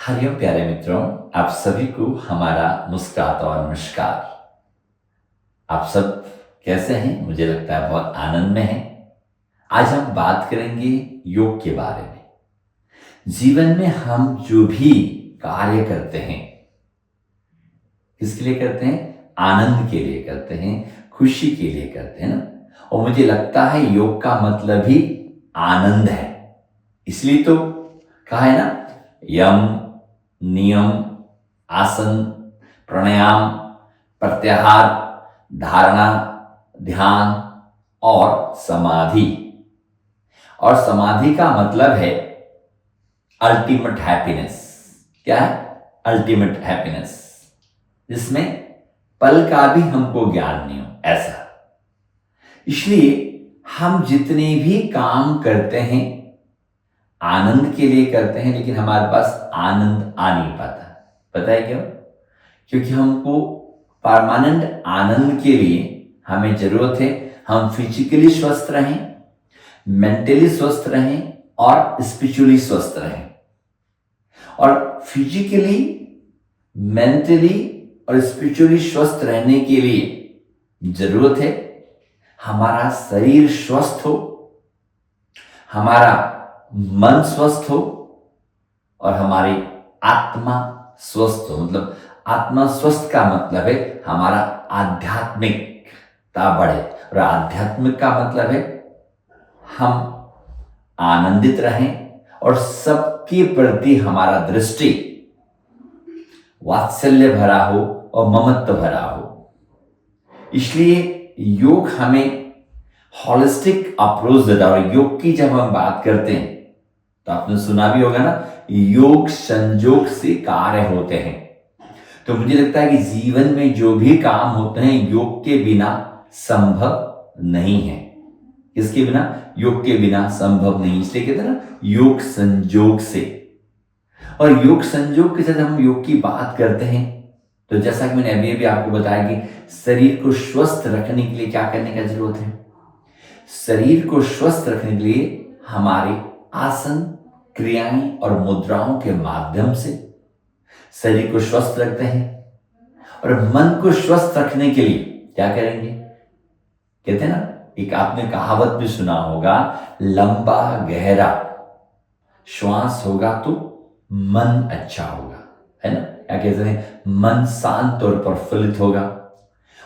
हरिओम प्यारे मित्रों, आप सभी को हमारा मुस्कुराता हुआ नमस्कार। आप सब कैसे हैं? मुझे लगता है बहुत आनंद में हैं। आज हम बात करेंगे योग के बारे में। जीवन में हम जो भी कार्य करते हैं, किसके लिए करते हैं? आनंद के लिए करते हैं, खुशी के लिए करते हैं ना। और मुझे लगता है योग का मतलब ही आनंद है। इसलिए तो कहा है ना, यम, नियम, आसन, प्राणायाम, प्रत्याहार, धारणा, ध्यान और समाधि। और समाधि का मतलब है अल्टीमेट हैप्पीनेस। क्या है? अल्टीमेट हैप्पीनेस, जिसमें पल का भी हमको ज्ञान नहीं हो, ऐसा। इसलिए हम जितने भी काम करते हैं आनंद के लिए करते हैं, लेकिन हमारे पास आनंद आ नहीं पाता। पता है क्यों? क्योंकि हमको परमानेंट आनंद के लिए हमें जरूरत है हम फिजिकली स्वस्थ रहें, मेंटली स्वस्थ रहें और स्पिरिचुअली स्वस्थ रहें। और फिजिकली, मेंटली और स्पिरिचुअली स्वस्थ रहने के लिए जरूरत है हमारा शरीर स्वस्थ हो, हमारा मन स्वस्थ हो और हमारी आत्मा स्वस्थ हो। मतलब आत्मा स्वस्थ का मतलब है हमारा आध्यात्मिकता बढ़े, और आध्यात्मिक का मतलब है हम आनंदित रहें और सबके प्रति हमारा दृष्टि वात्सल्य भरा हो और ममत्व भरा हो। इसलिए योग हमें हॉलिस्टिक अप्रोच देता है। और योग की जब हम बात करते हैं तो आपने सुना भी होगा ना, योग संयोग से कार्य होते हैं। तो मुझे लगता है कि जीवन में जो भी काम होते हैं योग के बिना संभव नहीं है। किसके बिना? योग के बिना संभव नहीं। इसलिए कहते हैं ना, योग संयोग से। और योग संयोग के साथ हम योग की बात करते हैं तो जैसा कि मैंने अभी आपको बताया कि शरीर को स्वस्थ रखने के लिए क्या करने की जरूरत है। शरीर को स्वस्थ रखने के लिए हमारे आसन, क्रियाएं और मुद्राओं के माध्यम से शरीर को स्वस्थ रखते हैं। और मन को स्वस्थ रखने के लिए क्या करेंगे? कहते हैं ना, एक आपने कहावत भी सुना होगा, लंबा गहरा श्वास होगा तो मन अच्छा होगा, है ना? क्या कहते हैं? मन शांत और प्रफुल्लित होगा।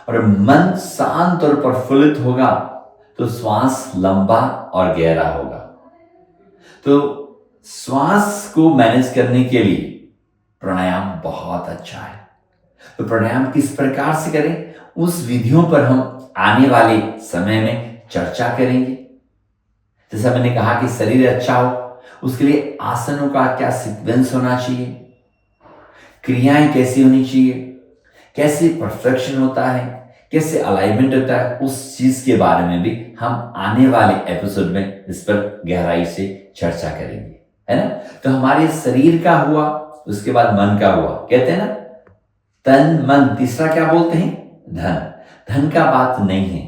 और मन शांत और प्रफुल्लित होगा तो श्वास लंबा और गहरा होगा। तो श्वास को मैनेज करने के लिए प्राणायाम बहुत अच्छा है। तो प्राणायाम किस प्रकार से करें, उस विधियों पर हम आने वाले समय में चर्चा करेंगे। जैसा मैंने कहा कि शरीर अच्छा हो, उसके लिए आसनों का क्या सीक्वेंस होना चाहिए, क्रियाएं कैसी होनी चाहिए, कैसे परफेक्शन होता है, कैसे अलाइनमेंट होता है, उस चीज के बारे में भी हम आने वाले एपिसोड में इस पर गहराई से चर्चा करेंगे, है ना? तो हमारे शरीर का हुआ, उसके बाद मन का हुआ। कहते हैं ना, तन मन, तीसरा क्या बोलते हैं? धन। धन का बात नहीं है,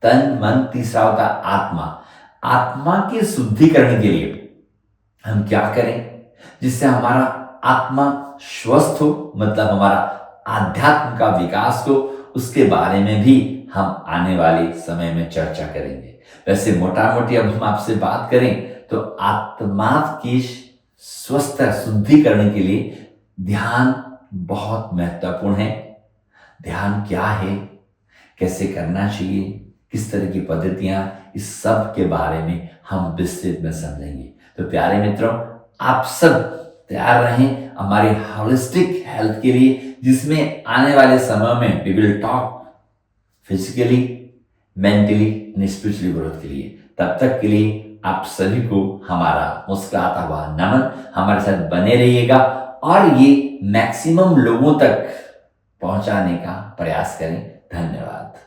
तन मन तीसरा होता है आत्मा। आत्मा के शुद्धिकरण के लिए हम क्या करें जिससे हमारा आत्मा स्वस्थ हो, मतलब हमारा आध्यात्म का विकास हो, उसके बारे में भी हम आने वाले समय में चर्चा करेंगे। वैसे मोटा मोटी अब हम आपसे बात करें तो आत्मा की स्वस्थ शुद्धिकरण के लिए ध्यान बहुत महत्वपूर्ण है। ध्यान क्या है, कैसे करना चाहिए, किस तरह की पद्धतियां, इस सब के बारे में हम विस्तृत में समझेंगे। तो प्यारे मित्रों, आप सब तैयार रहें हमारे होलिस्टिक हेल्थ के लिए, जिसमें आने वाले समय में we will talk physically, mentally and spiritually growth के लिए। तब तक के लिए आप सभी को हमारा मुस्कुराता हुआ नमन। हमारे साथ बने रहिएगा और ये मैक्सिमम लोगों तक पहुंचाने का प्रयास करें। धन्यवाद।